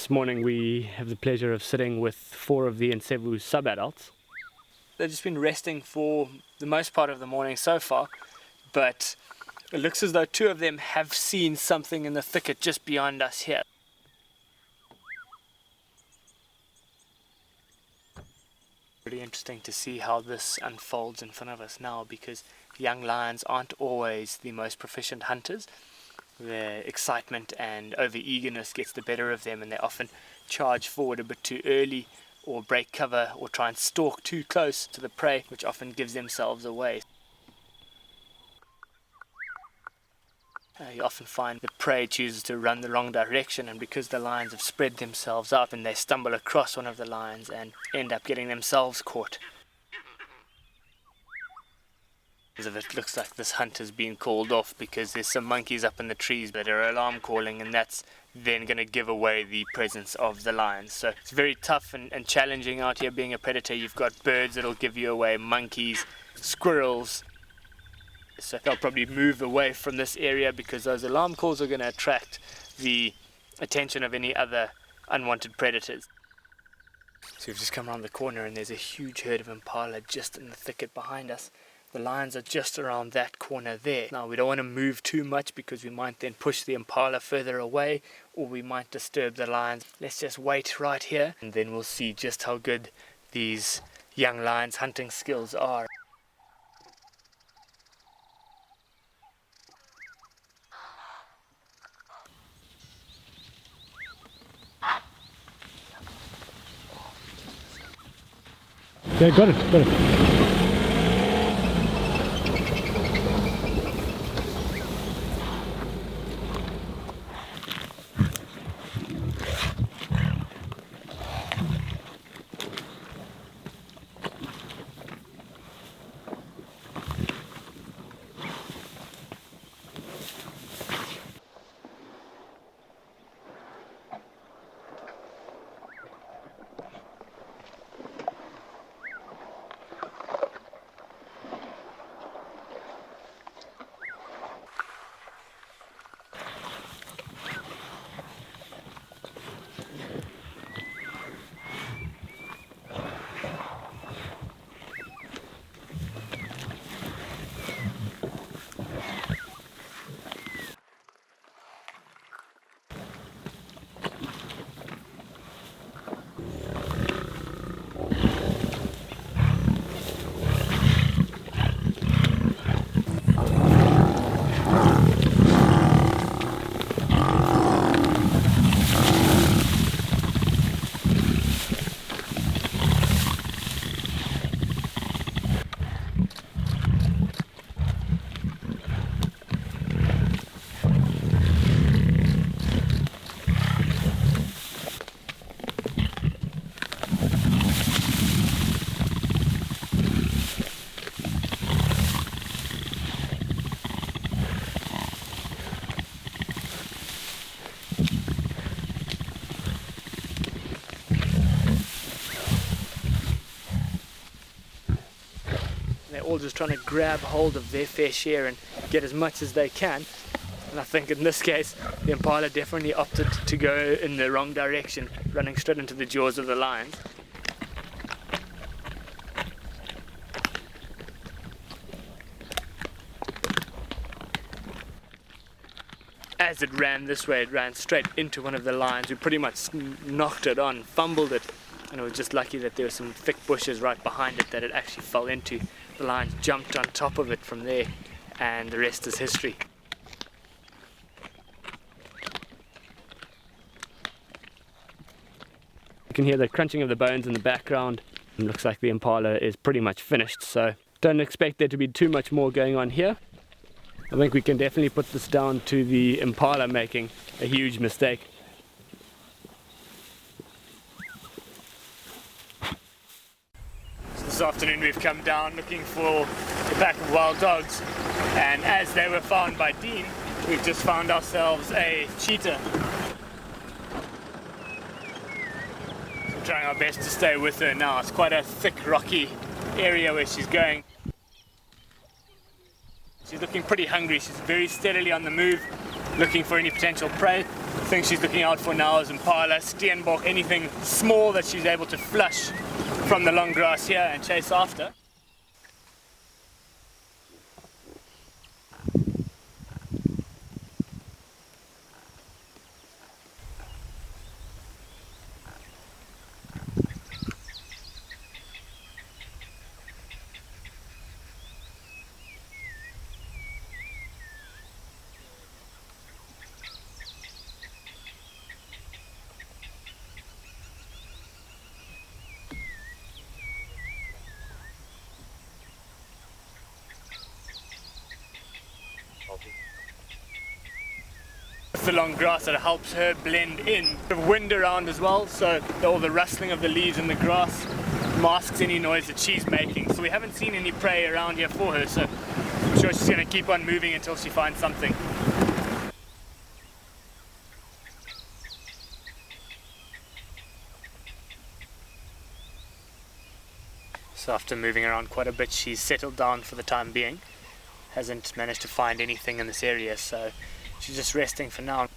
This morning we have the pleasure of sitting with 4 of the Nsevu sub-adults. They've just been resting for the most part of the morning so far, but it looks as though 2 of them have seen something in the thicket just beyond us here. Pretty interesting to see how this unfolds in front of us now, because young lions aren't always the most proficient hunters. Their excitement and over-eagerness gets the better of them, and they often charge forward a bit too early or break cover or try and stalk too close to the prey, which often gives themselves away. You often find the prey chooses to run the wrong direction, and because the lions have spread themselves out, and they stumble across one of the lions and end up getting themselves caught. As if it looks like this hunt has been called off because there's some monkeys up in the trees that are alarm calling, and that's then going to give away the presence of the lions. So it's very tough and challenging out here being a predator. You've got birds that'll give you away, monkeys, squirrels. So they'll probably move away from this area because those alarm calls are going to attract the attention of any other unwanted predators. So we've just come around the corner and there's a huge herd of impala just in the thicket behind us. The lions are just around that corner there. Now we don't want to move too much because we might then push the impala further away, or we might disturb the lions. Let's just wait right here and then we'll see just how good these young lions' hunting skills are. Yeah, got it. They're all just trying to grab hold of their fair share and get as much as they can. And I think in this case, the impala definitely opted to go in the wrong direction, running straight into the jaws of the lions. As it ran this way, it ran straight into one of the lions, who pretty much knocked it on, fumbled it, and it was just lucky that there were some thick bushes right behind it that it actually fell into. The lions jumped on top of it from there, and the rest is history. You can hear the crunching of the bones in the background. It looks like the impala is pretty much finished, so don't expect there to be too much more going on here. I think we can definitely put this down to the impala making a huge mistake. This afternoon we've come down looking for a pack of wild dogs, and as they were found by Dean, we've just found ourselves a cheetah. So we're trying our best to stay with her now. It's quite a thick rocky area where she's going. She's looking pretty hungry. She's very steadily on the move, looking for any potential prey. The thing she's looking out for now is impala, steenbok, anything small that she's able to flush from the long grass here and chase after. With the long grass, it helps her blend in. The wind around as well, so all the rustling of the leaves in the grass masks any noise that she's making. So we haven't seen any prey around here for her, so I'm sure she's going to keep on moving until she finds something. So after moving around quite a bit, she's settled down for the time being. Hasn't managed to find anything in this area, so she's just resting for now.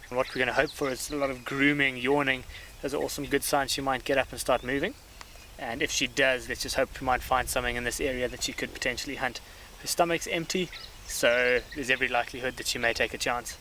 And what we're going to hope for is a lot of grooming, yawning. Those are all some good signs she might get up and start moving. And if she does, let's just hope we might find something in this area that she could potentially hunt. Her stomach's empty, so there's every likelihood that she may take a chance.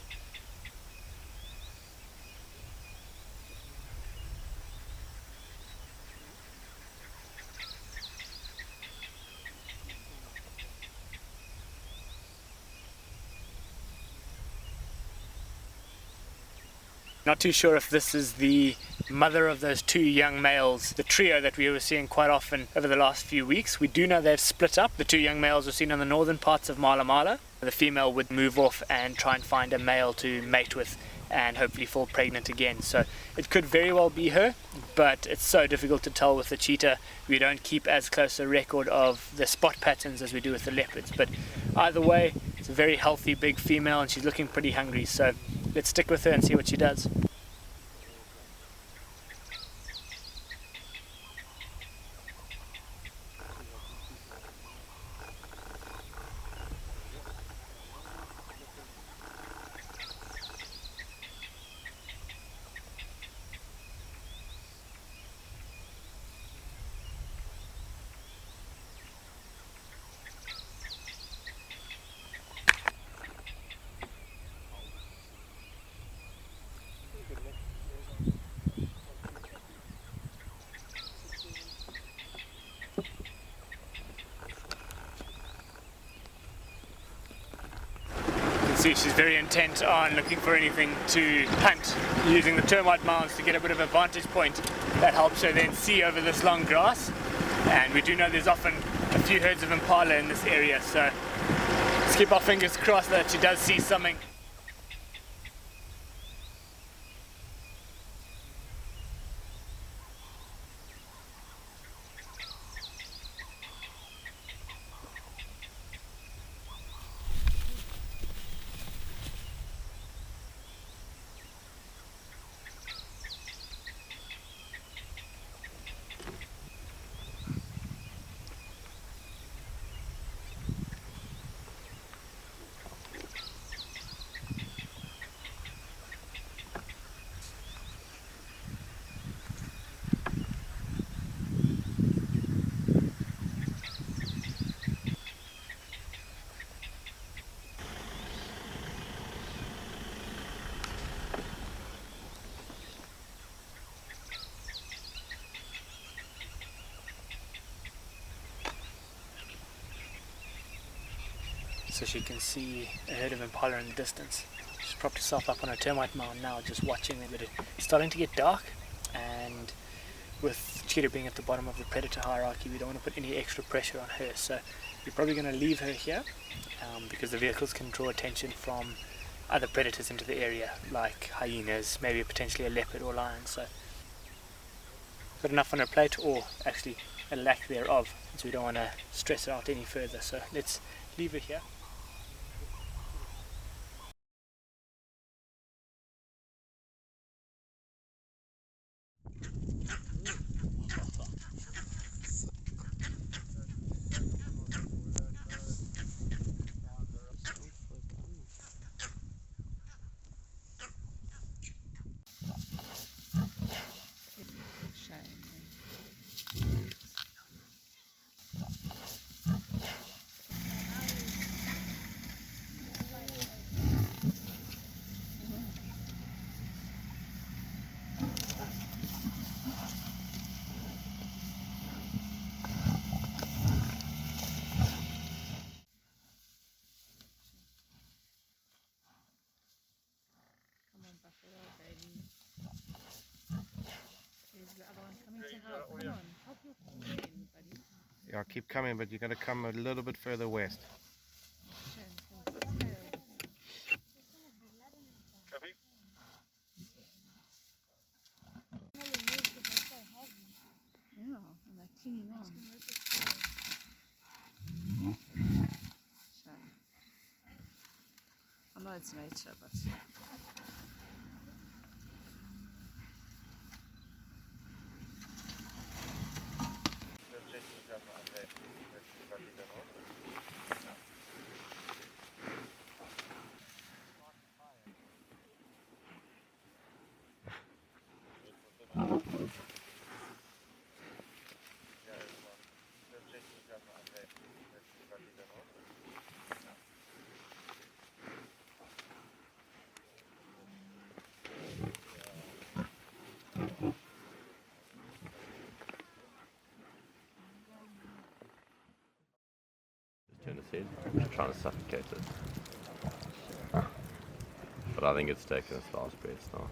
Not too sure if this is the mother of those two young males, the trio that we were seeing quite often over the last few weeks. We do know they've split up. The two young males were seen in the northern parts of Mala. The female would move off and try and find a male to mate with and hopefully fall pregnant again. So it could very well be her, but it's so difficult to tell with the cheetah. We don't keep as close a record of the spot patterns as we do with the leopards. But either way, it's a very healthy big female and she's looking pretty hungry. So let's stick with her and see what she does. See, she's very intent on looking for anything to hunt, using the termite mounds to get a bit of a vantage point that helps her then see over this long grass. And we do know there's often a few herds of impala in this area, so let's keep our fingers crossed that she does see something. So she can see a herd of impala in the distance. She's propped herself up on a termite mound now, just watching them. But it's starting to get dark, and with Cheetah being at the bottom of the predator hierarchy, we don't want to put any extra pressure on her. So we're probably going to leave her here because the vehicles can draw attention from other predators into the area, like hyenas, maybe potentially a leopard or lion. So got enough on her plate, or actually a lack thereof, so we don't want to stress it out any further. So let's leave her here. Come on, help your friend, buddy. Yeah, keep coming, but you got to come a little bit further west. Yeah, and they're clinging on. Shame. I know it's nature, but Just turn its head, trying to suffocate it. But I think it's taken its last breath now.